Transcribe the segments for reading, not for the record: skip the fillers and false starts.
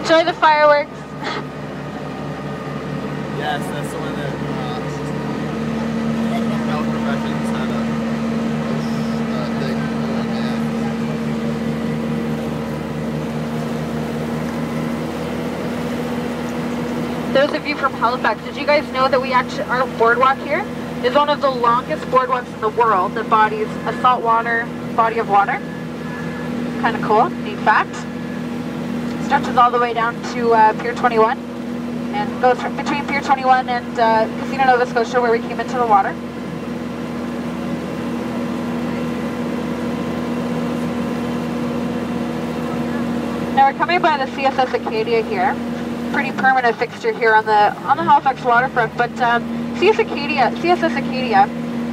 Enjoy the fireworks. Yes, that's the one that Bell Professions had a big one, yeah. Those of you from Halifax, did you guys know that our boardwalk here is one of the longest boardwalks in the world that bodies a saltwater body of water? Kind of cool, neat fact. Stretches all the way down to Pier 21 and goes between Pier 21 and Casino Nova Scotia, where we came into the water. Now we're coming by the CSS Acadia here. Pretty permanent fixture here on the Halifax waterfront, but CSS Acadia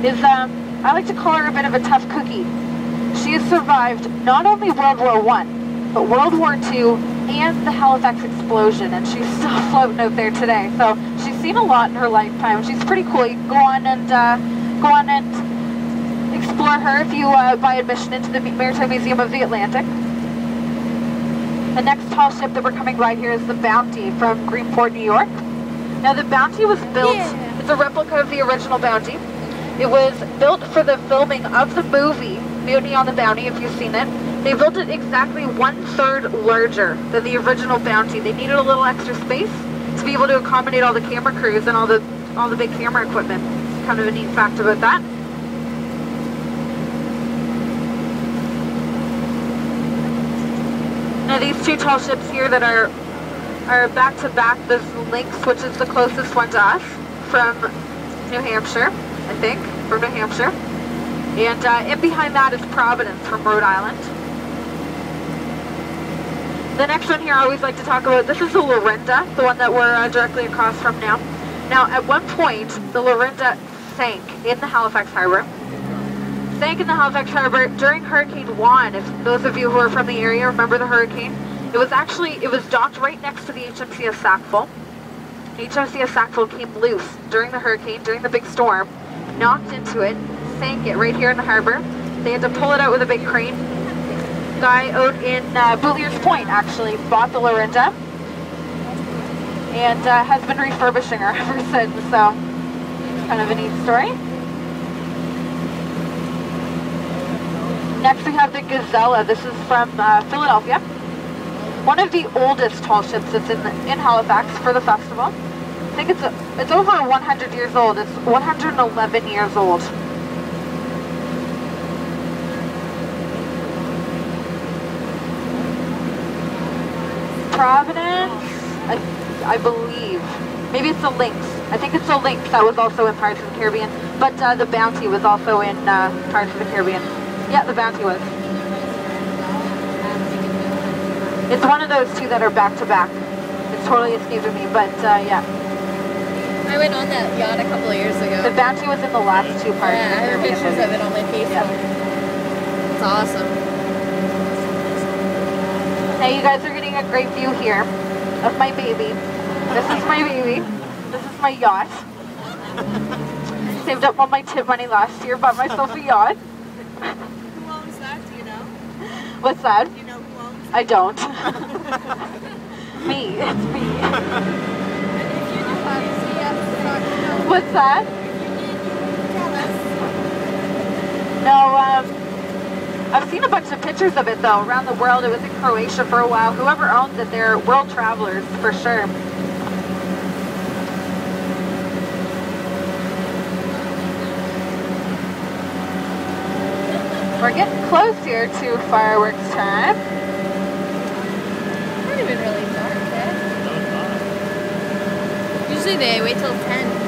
is, I like to call her a bit of a tough cookie. She has survived not only World War I, but World War II and the Halifax explosion, and she's still floating out there today. So she's seen a lot in her lifetime. She's pretty cool. You can go on and explore her if you buy admission into the Maritime Museum of the Atlantic. The next tall ship that we're coming by here is the Bounty from Greenport, New York. Now the Bounty was built, it's a replica of the original Bounty. It was built for the filming of the movie Mutiny on the Bounty, if you've seen it. They built it exactly 1/3 larger than the original Bounty. They needed a little extra space to be able to accommodate all the camera crews and all the big camera equipment. It's kind of a neat fact about that. Now these two tall ships here that are back to back, this Lynx, which is the closest one to us, from New Hampshire, I think, from New Hampshire. And in behind that is Providence from Rhode Island. The next one here I always like to talk about, this is the Lorinda, the one that we're directly across from now. Now at one point, the Lorinda sank in the Halifax Harbor. Sank in the Halifax Harbor during Hurricane Juan. If those of you who are from the area remember the hurricane, it was docked right next to the HMCS Sackville. HMCS Sackville came loose during the hurricane, during the big storm, knocked into it, sank it right here in the harbor. They had to pull it out with a big crane. Guy out in Boulier's Point actually bought the Lorinda and has been refurbishing her ever since, so kind of a neat story. Next we have the Gazella. This is from Philadelphia. One of the oldest tall ships that's in Halifax for the festival. I think it's over 100 years old. It's 111 years old. Providence, I believe. Maybe it's a Lynx. I think it's a Lynx that was also in Pirates of the Caribbean. But the Bounty was also in Pirates of the Caribbean. Yeah, the Bounty was. It's one of those two that are back to back. It's totally escaping me, but yeah. I went on that yacht a couple of years ago. The Bounty was in the last two Pirates of the I have Caribbean pictures of it on my Facebook. Yeah. It's awesome. Now you guys are getting a great view here of my baby. This is my baby. This is my yacht. Saved up all my tip money last year, bought myself a yacht. Who owns that? Do you know? What's that? Do you know who owns it? I don't. Me. It's me. What's that? No, I've seen a bunch of pictures of it though around the world. It was in Croatia for a while. Whoever owns it, they're world travelers for sure. We're getting close here to fireworks time. It's not even really dark, eh? Usually they wait till 10.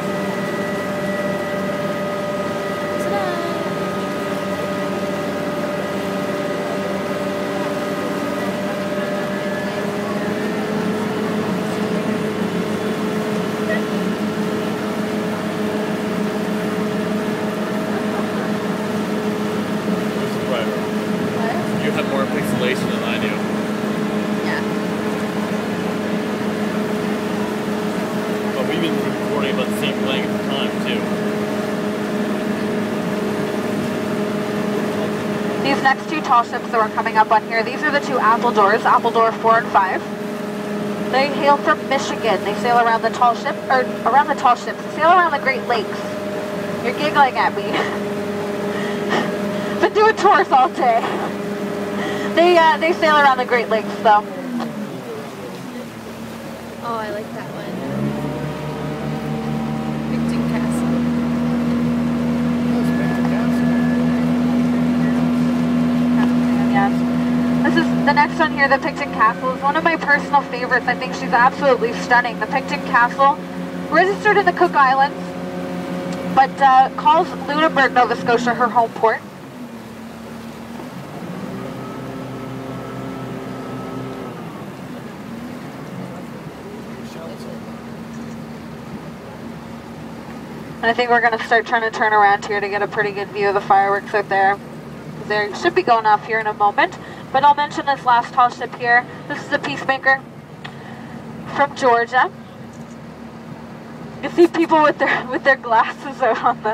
You have more pixelation than I do. Yeah. But we've been recording about the same length of time too. These next two tall ships that we're coming up on here, these are the two Appledores, Appledore 4 and 5. They hail from Michigan. They sail around the tall ship, or around the tall ships. They sail around the Great Lakes. You're giggling at me. Been doing tours all day. They sail around the Great Lakes though. Oh, I like that one. Picton Castle. Yes. This is the next one here, the Picton Castle, is one of my personal favorites. I think she's absolutely stunning. The Picton Castle, registered in the Cook Islands, but calls Lunenburg, Nova Scotia her home port. And I think we're going to start trying to turn around here to get a pretty good view of the fireworks out there. They should be going off here in a moment. But I'll mention this last tall ship here. This is a Peacemaker from Georgia. You see people with their glasses out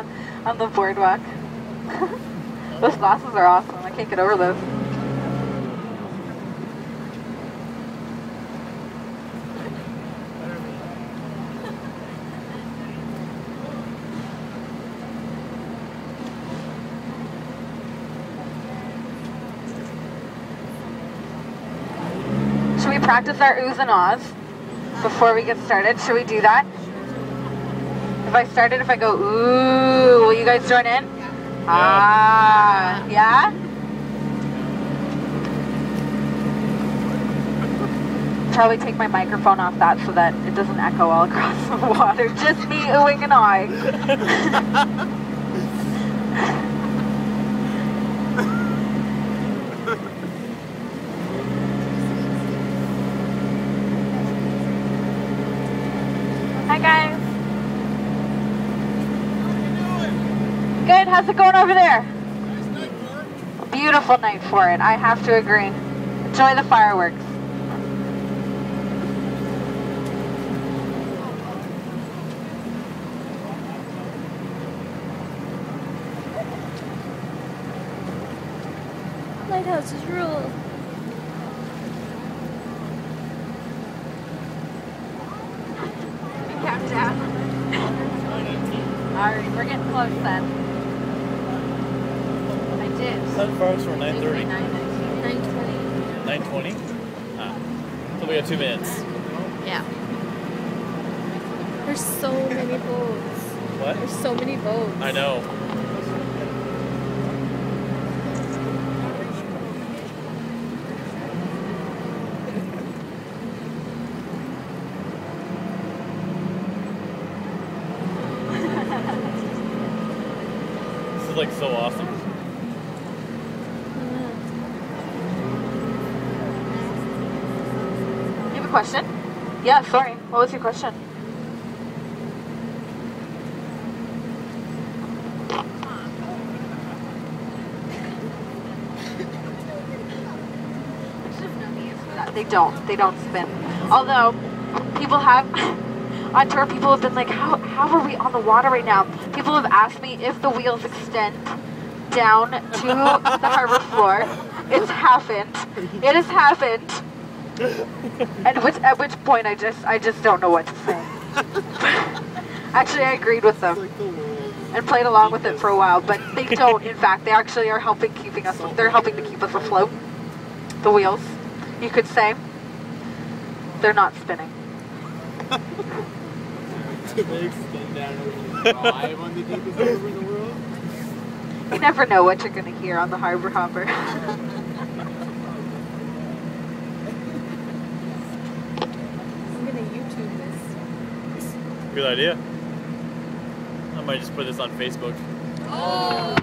on the boardwalk. Those glasses are awesome. I can't get over those. Should we practice our oohs and ahs before we get started? Should we do that? If I started, if I go ooh, will you guys join in? Yeah. Ah, yeah? Probably take my microphone off that so that it doesn't echo all across the water. Just me oohing and ahhing. Hi guys. Good, how's it going over there? Beautiful night for it, I have to agree. Enjoy the fireworks. Lighthouses rule. Countdown. Alright, we're getting close then. I did. That fireworks were 9:30. 9:20. 9:20? Ah. So we got 2 minutes. Yeah. There's so many boats. What? There's so many boats. I know. This is like so awesome. You have a question? Yeah, sorry. What was your question? They don't spin. Although, people have, on tour, people have been like, how are we on the water right now? People have asked me if the wheels extend down to the harbor floor. It's happened. It has happened. At which point I just don't know what to say. Actually, I agreed with them and played along with it for a while, but they don't. In fact, they actually are helping to keep us afloat. The wheels, you could say. They're not spinning. Do they extend down over the drive on the deepest river in the world? You never know what you're going to hear on the Harbor Hopper. I'm gonna YouTube this. Good idea. I might just put this on Facebook. Oh!